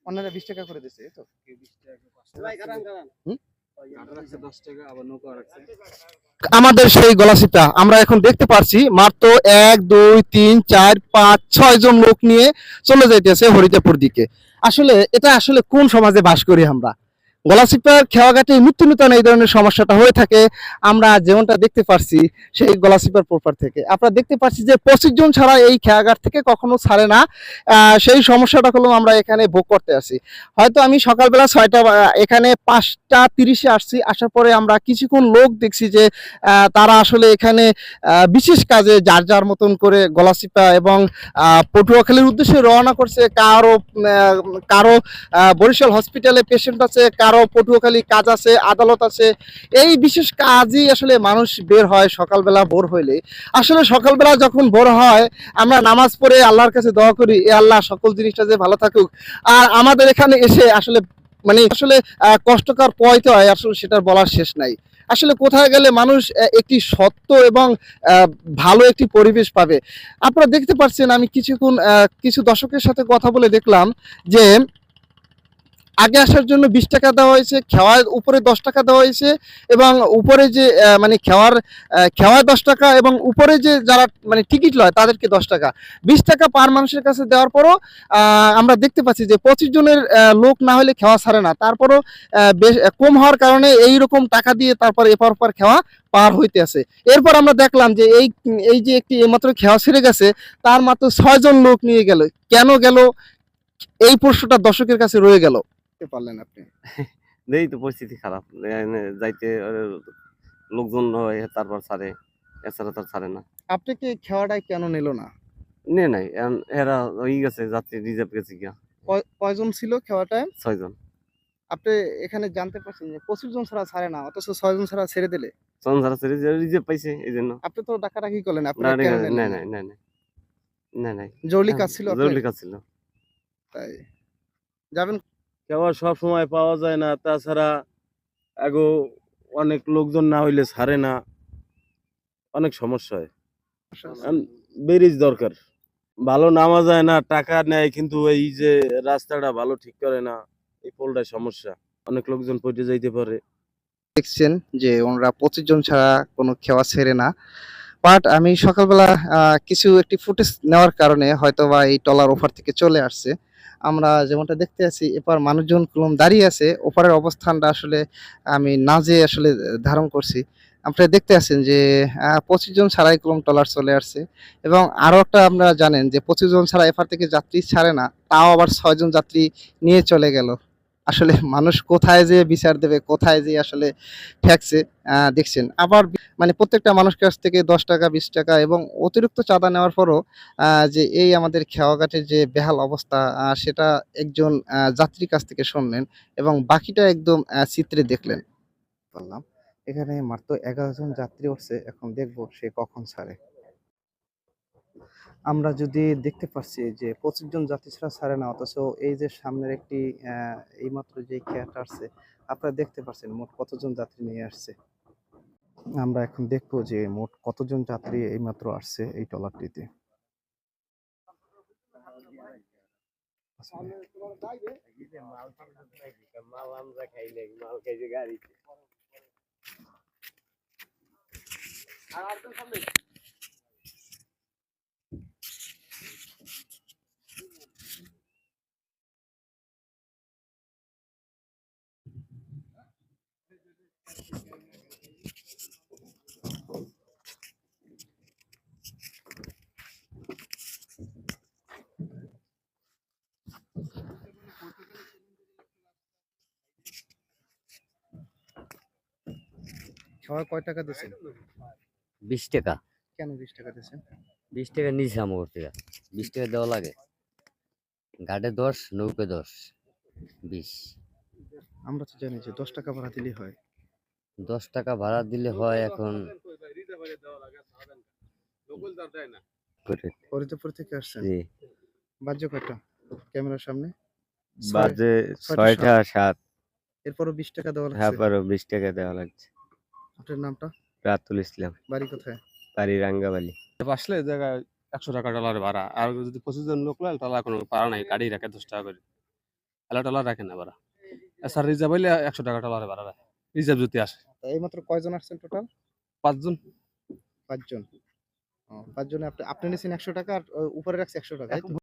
অন্যরা 20 টাকা করে দিছে, এই তো? হুম? আমাদের সেই গলাচিপা আমরা এখন দেখতে পাচ্ছি মাত্র 1 2 3 4 5 6 জন লোক নিয়ে চলে যাইতেছে হরিতাপুর দিকে। আসলে এটা আসলে কোন সমাজে বাস করি আমরা? গলাচিপার খেওয়াঘাটে নিত্য নতুন এই ধরনের সমস্যাটা হয়ে থাকে। আমরা যেমনটা দেখতে পারছি সেই গলাচিপার প্রপার থেকে আমরা দেখতে পাচ্ছি যে 25 জন ছাড়া এই খেয়াঘাট থেকে কখনো ছাড়ে না। সেই সমস্যাটা হলো আমরা এখানে ভোগ করতে আসি। হয়তো আমি সকালবেলা 6টা এখানে 5টা 30-এ আসছি, আসার পরে আমরা কিছুক্ষণ লোক দেখছি যে তারা আসলে এখানে বিশেষ কাজে যার যার মতন করে গলাচিপা এবং পটুয়াখালীর উদ্দেশ্যে রওনা করছে। কারো কারো বরিশাল হসপিটালে পেশেন্ট আছে, কারো পটুয়াখালী কাজ আছে, আদালত আছে। এই বিশেষ কাজই আসলে মানুষ বের হয় সকালবেলা ভোর হইলে। আসলে সকালবেলা যখন ভোর হয় আমরা নামাজ পড়ে আল্লাহর কাছে দোয়া করি, এ আল্লাহ সকল জিনিসটা যে ভালো থাকুক। আর আমাদের এখানে এসে আসলে আসলে কষ্টকর পোহাইতে হয়, আসলে সেটার বলার শেষ নাই। আসলে কোথায় গেলে মানুষ একটি সত্য এবং ভালো একটি পরিবেশ পাবে। আপনারা দেখতে পাচ্ছেন আমি কিছুক্ষণ কিছু দর্শকের সাথে কথা বলে দেখলাম যে আগে আসার জন্য 20 টাকা দেওয়া হয়েছে, খেওয়ার উপরে 10 টাকা দেওয়া হয়েছে এবং উপরে যে খেওয়ায় 10 টাকা এবং উপরে যে যারা টিকিট লয় তাদেরকে 10 টাকা, 20 টাকা পার মানুষের কাছে দেওয়ার পরও আমরা দেখতে পাচ্ছি যে 25 জনের লোক না হলে খেওয়া ছাড়ে না। তারপরও বেশ কম হওয়ার কারণে এই রকম টাকা দিয়ে তারপর এপার ওপার খেওয়া পার হইতে আছে। এরপর আমরা দেখলাম যে এই যে একটি এইমাত্র খেওয়া ছেড়ে গেছে, তার মাত্র 6 জন লোক নিয়ে গেল। কেন গেল এই প্রশ্নটা দর্শকের কাছে রয়ে গেল। পারলেন আপনি? এই তো পরিস্থিতি খারাপ, যাইতে লোকজন হয় তারপর ছাড়ে, এছাড়া তো ছাড়ে না। আপনি কি খেওয়াটাই কেন নিল না? নে নাই এরা ওই গেছে, যাত্রী রিজার্ভ গেছে গিয়া। কয়জন ছিল খেওয়াটায়? 6 জন। আপনি এখানে জানতে পারছেন যে 25 জন ছাড়া ছাড়ে না, অথচ 6 জন ছাড়া ছেড়ে দিলে। 6 জন ছাড়া ছেড়ে রিজার্ভ পাইছে এই জন্য। আপনি তো ডাকাডাকি করলেন, আপনি না কেন না নিলেন না না? না না না জরুরি কাজ ছিল আপনার? জরুরি কাজ ছিল। তাই যাবেন? খাবার সব সময় পাওয়া যায় না, তাছাড়া আগো অনেক লোকজন না হইলে ছাড়ে না, অনেক সমস্যা হয়। ব্রিজ দরকার, ভালো নামা যায় না, টাকা নেয় কিন্তু এই যে রাস্তাটা ভালো ঠিক করে না, এই পোলটায় সমস্যা, অনেক লোকজন পড়ে যাইতে পারে। দেখছেন যে ওনারা 25 জন ছাড়া কোনো খেওয়া ছেড়ে না। বাট আমি সকালবেলা কিছু একটি ফুটেজ নেওয়ার কারণে হয়তোবা এই টলার ওপার থেকে চলে আসছে। আমরা যেমনটা দেখতে আছি এপার মানুষজন কলম দাঁড়িয়ে আছে, ওপারের অবস্থানটা আসলে আমি না যেয়ে আসলে ধারণ করছি। আপনারা দেখতে আছেন যে 25 জন ছাড়াই কলম টলার চলে আসছে এবং আরো একটা আপনারা জানেন যে 25 জন ছাড়া এপার থেকে যাত্রী ছাড়ে না, তাও আবার 6 জন যাত্রী নিয়ে চলে গেল। আসলে মানুষ কোথায় যেয়ে বিচার দেবে, কোথায় যেয়ে আসলে ঠেকছে দেখছেন। আবার প্রত্যেকটা মানুষের কাছ থেকে 10 টাকা 20 টাকা এবং অতিরিক্ত চাঁদা নেওয়ার পরও যে এই আমাদের খেওয়াঘাটের যে বেহাল অবস্থা সেটা একজন যাত্রীর কাছ থেকে শুনলেন এবং বাকিটা একদম চিত্রে দেখলেন। বললাম এখানে মাত্র 11 জন যাত্রী উঠছে, এখন দেখবো সে কখন ছাড়ে। আমরা যদি দেখতে পাচ্ছি যে 25 জন যাত্রী ছাড়া ছাড়ে না, অথচ এই যে সামনের একটি এইমাত্র যে খেয়াটা আসছে আপনারা দেখতে পাচ্ছেন মোট কতজন যাত্রী নিয়ে আসছে। আমরা এখন দেখবো যে মোট কতজন যাত্রী এইমাত্র আসছে এই ট্রলারটিতে। সবাই কয় টাকা দিয়েছেন? 20 টাকা। কেন 20 টাকা দিয়েছেন? 20 টাকা নিয়েছে আমার থেকে। 20 টাকা দেওয়া লাগে। ঘাটে 10, নৌকায় 10, 20। আমরা তো জানি যে 10 টাকা ভাড়া দিলেই হয়। 10 টাকা ভাড়া দিলে হয় এখন। ফরিদপুর থেকে আসছেন? জি। বাজে কয়টা ক্যামেরার সামনে? বাজে 6টা 7। এরপরও 20 টাকা দেওয়া লাগছে? হ্যাঁ, পরে 20 টাকা দেওয়া লাগছে। আপনার নামটা? রাতুল ইসলাম। বাড়ি কোথায়? বাড়ি রাঙ্গাবালি। আসলে জায়গায় 100 টাকা ট্রলার ভাড়া। আর যদি 25 জন লোক লয় তাহলে কোনো ভাড়া নাই, গাড়ি রাখে 10 টাকা করে। তাহলে ট্রলার রাখে না ভাড়া। এছাড়া রিজার্ভ হইলে 100 টাকা ট্রলারে ভাড়া রাখে, রিজার্ভ যদি আসে। এইমাত্র কয়জন আসছেন টোটাল? 5 জন। 5 জন। 5 জনে আপনি নিছেন 100 টাকা আর উপরে রাখছে 100 টাকা, তাই তো?